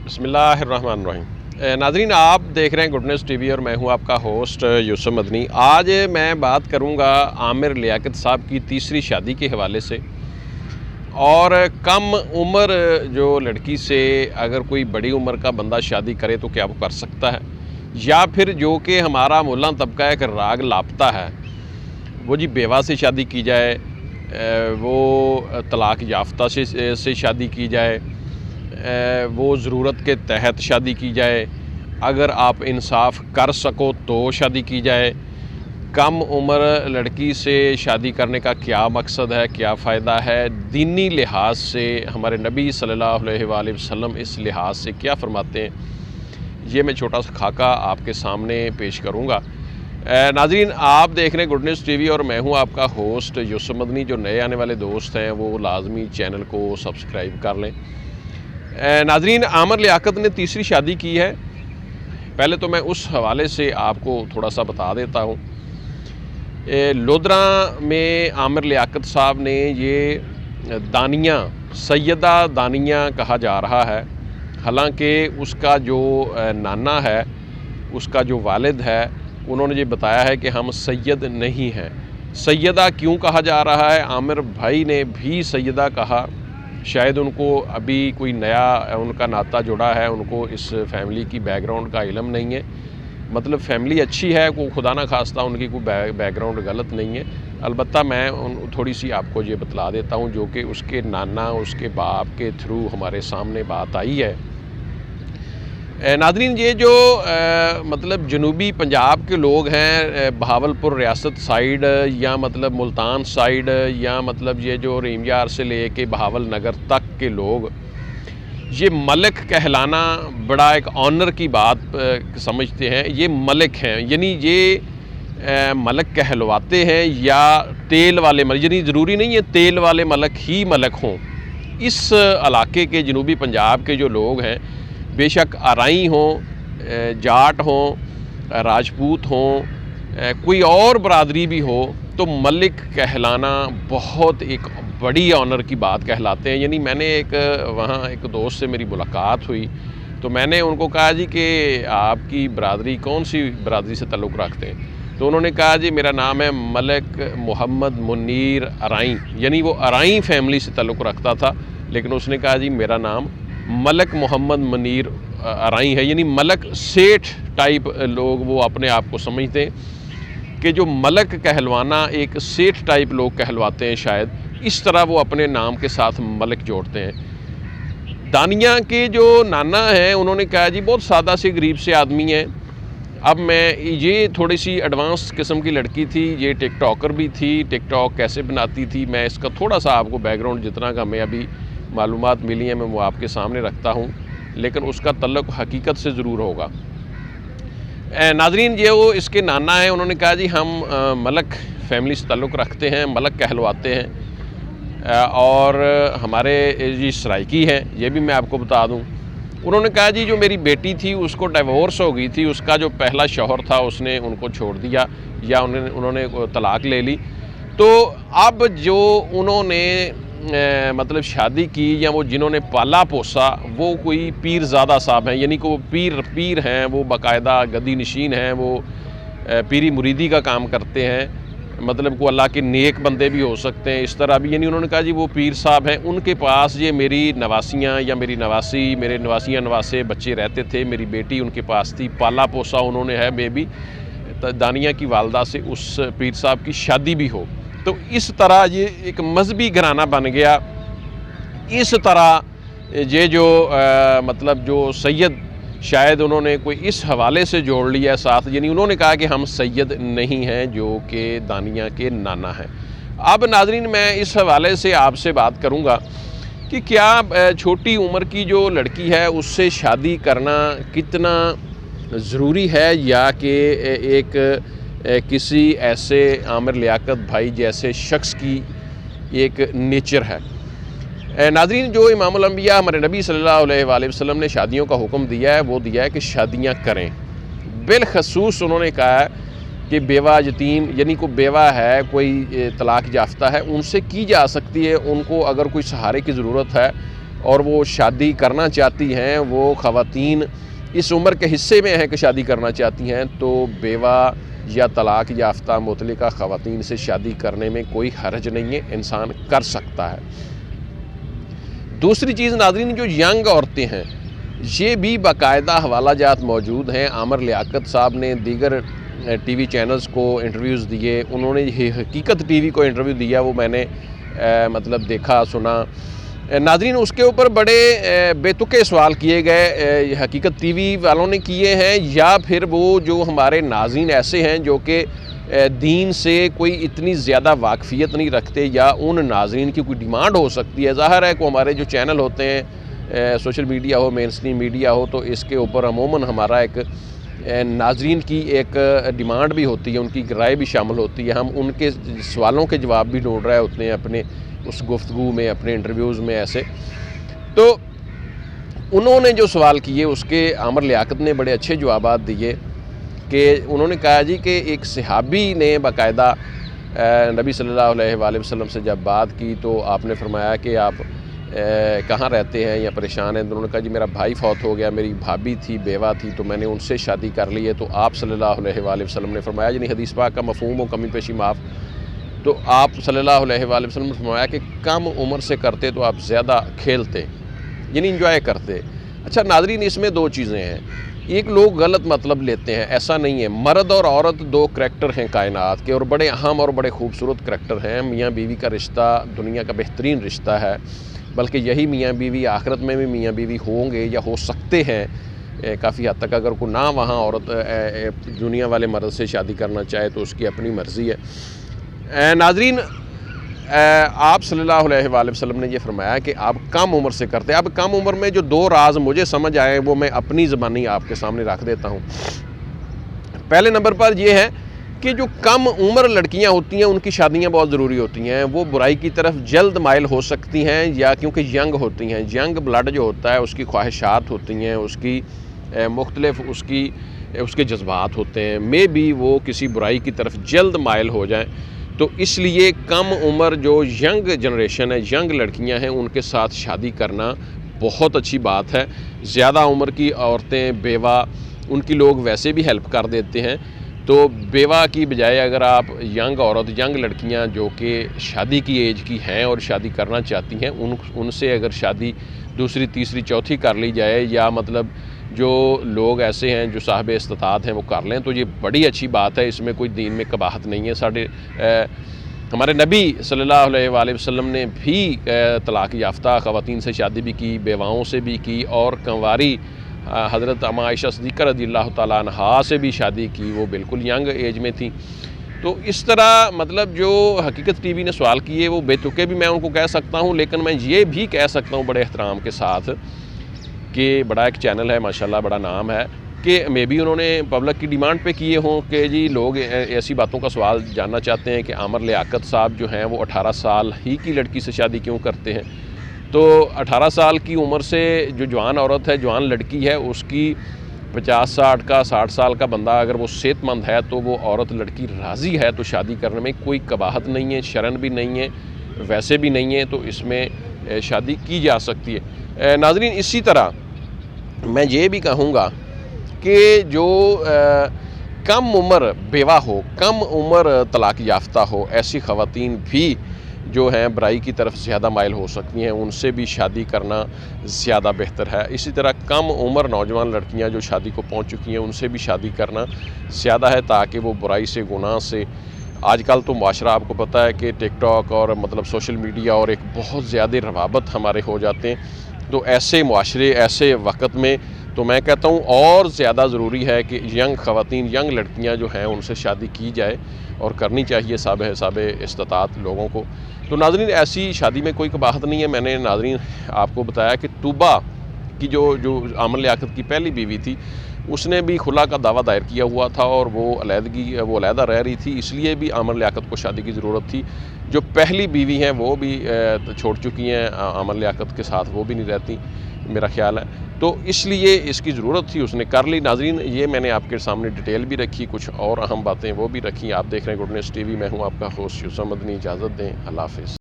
بسم اللہ الرحمن الرحیم۔ ناظرین، آپ دیکھ رہے ہیں گڈ نیوز ٹی وی اور میں ہوں آپ کا ہوسٹ یوسف مدنی۔ آج میں بات کروں گا عامر لیاقت صاحب کی تیسری شادی کے حوالے سے، اور کم عمر جو لڑکی سے اگر کوئی بڑی عمر کا بندہ شادی کرے تو کیا وہ کر سکتا ہے، یا پھر جو کہ ہمارا مولانا طبقہ ایک راگ لاپتا ہے وہ جی بیوہ سے شادی کی جائے، وہ طلاق یافتہ سے شادی کی جائے، وہ ضرورت کے تحت شادی کی جائے، اگر آپ انصاف کر سکو تو شادی کی جائے۔ کم عمر لڑکی سے شادی کرنے کا کیا مقصد ہے، کیا فائدہ ہے، دینی لحاظ سے ہمارے نبی صلی اللہ علیہ وآلہ وسلم اس لحاظ سے کیا فرماتے ہیں، یہ میں چھوٹا سا خاکہ آپ کے سامنے پیش کروں گا۔ ناظرین، آپ دیکھ رہے ہیں گڈ نیوز ٹی وی اور میں ہوں آپ کا ہوسٹ یوسف مدنی۔ جو نئے آنے والے دوست ہیں وہ لازمی چینل کو سبسکرائب کر لیں۔ ناظرین، عامر لیاقت نے تیسری شادی کی ہے۔ پہلے تو میں اس حوالے سے آپ کو تھوڑا سا بتا دیتا ہوں۔ لودھراں میں عامر لیاقت صاحب نے یہ دانیہ، سیدہ دانیہ کہا جا رہا ہے، حالانکہ اس کا جو نانا ہے، اس کا جو والد ہے، انہوں نے یہ بتایا ہے کہ ہم سید نہیں ہیں۔ سیدہ کیوں کہا جا رہا ہے؟ عامر بھائی نے بھی سیدہ کہا، شاید ان کو ابھی کوئی نیا ان کا ناطہ جڑا ہے، ان کو اس فیملی کی بیک گراؤنڈ کا علم نہیں ہے۔ مطلب فیملی اچھی ہے، کوئی خدا نہ خواستہ ان کی کوئی بیک گراؤنڈ غلط نہیں ہے، البتہ میں تھوڑی سی آپ کو یہ بتلا دیتا ہوں جو کہ اس کے نانا، اس کے باپ کے تھرو ہمارے سامنے بات آئی ہے۔ ناظرین، یہ جو مطلب جنوبی پنجاب کے لوگ ہیں، بہاولپور ریاست سائیڈ، یا مطلب ملتان سائیڈ، یا مطلب یہ جو ریم یار سے لے کے بہاول نگر تک کے لوگ، یہ ملک کہلانا بڑا ایک آنر کی بات سمجھتے ہیں۔ یہ ملک ہیں، یعنی یہ ملک کہلواتے ہیں، یا تیل والے ملک، یعنی ضروری نہیں ہے تیل والے ملک ہی ملک ہوں۔ اس علاقے کے جنوبی پنجاب کے جو لوگ ہیں، بے شک آرائی ہوں، جاٹ ہوں، راجپوت ہوں، کوئی اور برادری بھی ہو، تو ملک کہلانا بہت ایک بڑی آنر کی بات کہلاتے ہیں۔ یعنی میں نے وہاں ایک دوست سے میری ملاقات ہوئی تو میں نے ان کو کہا جی کہ آپ کی برادری کون سی برادری سے تعلق رکھتے ہیں؟ تو انہوں نے کہا جی میرا نام ہے ملک محمد منیر آرائی، یعنی وہ آرائی فیملی سے تعلق رکھتا تھا، لیکن اس نے کہا جی میرا نام ملک محمد منیر آرائی ہے، یعنی ملک سیٹھ ٹائپ لوگ وہ اپنے آپ کو سمجھتے ہیں کہ جو ملک کہلوانا ایک سیٹھ ٹائپ لوگ کہلواتے ہیں، شاید اس طرح وہ اپنے نام کے ساتھ ملک جوڑتے ہیں۔ دانیہ کے جو نانا ہیں انہوں نے کہا جی بہت سادہ سے غریب سے آدمی ہیں۔ اب میں یہ تھوڑی سی ایڈوانس قسم کی لڑکی تھی، یہ ٹک ٹاکر بھی تھی، ٹک ٹاک کیسے بناتی تھی، میں اس کا تھوڑا سا آپ کو بیک گراؤنڈ جتنا کا میں ابھی معلومات ملی ہیں میں وہ آپ کے سامنے رکھتا ہوں، لیکن اس کا تعلق حقیقت سے ضرور ہوگا۔ ناظرین، یہ وہ اس کے نانا ہیں، انہوں نے کہا جی ہم ملک فیملی سے تعلق رکھتے ہیں، ملک کہلواتے ہیں، اور ہمارے جی سرائکی ہیں، یہ بھی میں آپ کو بتا دوں۔ انہوں نے کہا جی جو میری بیٹی تھی اس کو ڈیورس ہو گئی تھی، اس کا جو پہلا شوہر تھا اس نے ان کو چھوڑ دیا، یا انہوں نے طلاق لے لی، تو اب جو انہوں نے مطلب شادی کی، یا وہ جنہوں نے پالا پوسا، وہ کوئی پیر زادہ صاحب ہیں، یعنی کہ وہ پیر ہیں، وہ باقاعدہ گدی نشین ہیں، وہ پیری مریدی کا کام کرتے ہیں، مطلب کو اللہ کے نیک بندے بھی ہو سکتے ہیں، اس طرح بھی، یعنی انہوں نے کہا جی وہ پیر صاحب ہیں، ان کے پاس یہ میری نواسیاں یا میری نواسی، میرے نواسیاں نواسے بچے رہتے تھے، میری بیٹی ان کے پاس تھی، پالا پوسا انہوں نے ہے، بیبی دانیہ کی والدہ سے اس پیر صاحب کی شادی بھی ہو، تو اس طرح یہ ایک مذہبی گھرانہ بن گیا۔ اس طرح یہ جو مطلب جو سید، شاید انہوں نے کوئی اس حوالے سے جوڑ لیا ساتھ، یعنی انہوں نے کہا کہ ہم سید نہیں ہیں جو کہ دانیہ کے نانا ہیں۔ اب ناظرین، میں اس حوالے سے آپ سے بات کروں گا کہ کیا چھوٹی عمر کی جو لڑکی ہے اس سے شادی کرنا کتنا ضروری ہے، یا کہ ایک کسی ایسے عامر لیاقت بھائی جیسے شخص کی ایک نیچر ہے۔ ناظرین، جو امام الانبیاء ہمارے نبی صلی اللہ علیہ وآلہ وسلم نے شادیوں کا حکم دیا ہے، وہ دیا ہے کہ شادیاں کریں۔ بالخصوص انہوں نے کہا ہے کہ بیوہ یتیم، یعنی کوئی بیوہ ہے، کوئی طلاق یافتہ ہے، ان سے کی جا سکتی ہے، ان کو اگر کوئی سہارے کی ضرورت ہے اور وہ شادی کرنا چاہتی ہیں، وہ خواتین اس عمر کے حصے میں ہیں کہ شادی کرنا چاہتی ہیں، تو بیوہ یا طلاق یافتہ مطلقہ خواتین سے شادی کرنے میں کوئی حرج نہیں ہے، انسان کر سکتا ہے۔ دوسری چیز ناظرین، جو ینگ عورتیں ہیں یہ بھی باقاعدہ حوالہ جات موجود ہیں۔ عامر لیاقت صاحب نے دیگر ٹی وی چینلز کو انٹرویوز دیے، انہوں نے یہ حقیقت ٹی وی کو انٹرویو دیا، وہ میں نے دیکھا سنا۔ ناظرین اس کے اوپر بڑے بے تکے سوال کیے گئے، حقیقت ٹی وی والوں نے کیے ہیں یا پھر وہ جو ہمارے ناظرین ایسے ہیں جو کہ دین سے کوئی اتنی زیادہ واقفیت نہیں رکھتے، یا ان ناظرین کی کوئی ڈیمانڈ ہو سکتی ہے۔ ظاہر ہے کہ ہمارے جو چینل ہوتے ہیں، سوشل میڈیا ہو، مین اسٹریم میڈیا ہو، تو اس کے اوپر عموماً ہمارا ایک ناظرین کی ایک ڈیمانڈ بھی ہوتی ہے، ان کی رائے بھی شامل ہوتی ہے۔ ہم ان کے سوالوں کے جواب بھی ڈھونڈ رہے ہوتے ہیں اپنے اس گفتگو میں، اپنے انٹرویوز میں ایسے۔ تو انہوں نے جو سوال کیے اس کے عامر لیاقت نے بڑے اچھے جوابات دیے کہ انہوں نے کہا جی کہ ایک صحابی نے باقاعدہ نبی صلی اللہ علیہ وآلہ وسلم سے جب بات کی تو آپ نے فرمایا کہ آپ کہاں رہتے ہیں یا پریشان ہیں؟ انہوں نے کہا جی میرا بھائی فوت ہو گیا، میری بھابھی تھی، بیوہ تھی، تو میں نے ان سے شادی کر لی ہے۔ تو آپ صلی اللہ علیہ وآلہ وسلم نے فرمایا، یعنی حدیث پاک کا مفہوم و کمی پیشی معاف، تو آپ صلی اللہ علیہ وآلہ وسلم نے فرمایا کہ کم عمر سے کرتے تو آپ زیادہ کھیلتے، یعنی انجوائے کرتے۔ اچھا ناظرین، اس میں دو چیزیں ہیں، ایک لوگ غلط مطلب لیتے ہیں، ایسا نہیں ہے۔ مرد اور عورت دو کریکٹر ہیں کائنات کے، اور بڑے اہم اور بڑے خوبصورت کریکٹر ہیں۔ میاں بیوی کا رشتہ دنیا کا بہترین رشتہ ہے، بلکہ یہی میاں بیوی آخرت میں بھی میاں بیوی ہوں گے یا ہو سکتے ہیں کافی حد تک۔ اگر کوئی نہ وہاں عورت دنیا والے مرد سے شادی کرنا چاہے تو اس کی اپنی مرضی ہے۔ ناظرین، آپ صلی اللہ علیہ وآلہ وسلم نے یہ فرمایا کہ آپ کم عمر سے کرتے۔ اب کم عمر میں جو دو راز مجھے سمجھ آئے وہ میں اپنی زبانی آپ کے سامنے رکھ دیتا ہوں۔ پہلے نمبر پر یہ ہے کہ جو کم عمر لڑکیاں ہوتی ہیں ان کی شادیاں بہت ضروری ہوتی ہیں۔ وہ برائی کی طرف جلد مائل ہو سکتی ہیں، یا کیونکہ ینگ ہوتی ہیں، ینگ بلڈ جو ہوتا ہے اس کی خواہشات ہوتی ہیں، اس کی مختلف اس کے جذبات ہوتے ہیں، میں بھی وہ کسی برائی کی طرف جلد مائل ہو جائیں۔ تو اس لیے کم عمر جو ینگ جنریشن ہے، ینگ لڑکیاں ہیں، ان کے ساتھ شادی کرنا بہت اچھی بات ہے۔ زیادہ عمر کی عورتیں، بیوہ، ان کی لوگ ویسے بھی ہیلپ کر دیتے ہیں، تو بیوہ کی بجائے اگر آپ ینگ عورت، ینگ لڑکیاں جو کہ شادی کی ایج کی ہیں اور شادی کرنا چاہتی ہیں، ان سے اگر شادی دوسری تیسری چوتھی کر لی جائے، یا جو لوگ ایسے ہیں جو صاحب استطاعت ہیں وہ کر لیں، تو یہ بڑی اچھی بات ہے، اس میں کوئی دین میں قباحت نہیں ہے۔ ہمارے نبی صلی اللہ علیہ وآلہ وسلم نے بھی طلاق یافتہ خواتین سے شادی بھی کی، بیواؤں سے بھی کی، اور کنواری حضرت اما عائشہ صدیقہ رضی اللہ تعالیٰ عنہا سے بھی شادی کی، وہ بالکل ینگ ایج میں تھی۔ تو اس طرح جو حقیقت ٹی وی نے سوال کیے وہ بے تکے بھی میں ان کو کہہ سکتا ہوں، لیکن میں یہ بھی کہہ سکتا ہوں بڑے احترام کے ساتھ کہ بڑا ایک چینل ہے ماشاءاللہ، بڑا نام ہے، کہ میں بھی انہوں نے پبلک کی ڈیمانڈ پہ کیے ہوں کہ جی لوگ ایسی باتوں کا سوال جاننا چاہتے ہیں کہ عامر لیاقت صاحب جو ہیں وہ 18 سال ہی کی لڑکی سے شادی کیوں کرتے ہیں۔ تو 18 سال کی عمر سے جو جوان عورت ہے، جوان لڑکی ہے، اس کی 50-60 کا 60 سال کا بندہ اگر وہ صحت مند ہے تو وہ عورت لڑکی راضی ہے تو شادی کرنے میں کوئی قباحت نہیں ہے، شرن بھی نہیں ہے، ویسے بھی نہیں ہے، تو اس میں شادی کی جا سکتی ہے۔ ناظرین، اسی طرح میں یہ بھی کہوں گا کہ جو کم عمر بیوہ ہو، کم عمر طلاق یافتہ ہو، ایسی خواتین بھی جو ہیں برائی کی طرف زیادہ مائل ہو سکتی ہیں، ان سے بھی شادی کرنا زیادہ بہتر ہے۔ اسی طرح کم عمر نوجوان لڑکیاں جو شادی کو پہنچ چکی ہیں، ان سے بھی شادی کرنا زیادہ ہے، تاکہ وہ برائی سے، گناہ سے، آج کل تو معاشرہ آپ کو پتہ ہے کہ ٹک ٹاک اور سوشل میڈیا اور ایک بہت زیادہ روابط ہمارے ہو جاتے ہیں، تو ایسے معاشرے، ایسے وقت میں تو میں کہتا ہوں اور زیادہ ضروری ہے کہ ینگ خواتین، ینگ لڑکیاں جو ہیں ان سے شادی کی جائے، اور کرنی چاہیے صاحب استطاعت لوگوں کو۔ تو ناظرین، ایسی شادی میں کوئی قباحت نہیں ہے۔ میں نے ناظرین آپ کو بتایا کہ طوبہ کی جو عامر لیاقت کی پہلی بیوی تھی، اس نے بھی خلا کا دعویٰ دائر کیا ہوا تھا، اور وہ علیحدہ رہ رہی تھی، اس لیے بھی عامر لیاقت کو شادی کی ضرورت تھی۔ جو پہلی بیوی ہیں وہ بھی چھوڑ چکی ہیں عامر لیاقت کے ساتھ، وہ بھی نہیں رہتی میرا خیال ہے، تو اس لیے اس کی ضرورت تھی، اس نے کر لی۔ ناظرین، یہ میں نے آپ کے سامنے ڈیٹیل بھی رکھی، کچھ اور اہم باتیں وہ بھی رکھی۔ آپ دیکھ رہے ہیں گڈ نیوز ٹی وی، میں ہوں آپ کا ہوسٹ یوسف مدنی۔ اجازت دیں، اللہ حافظ۔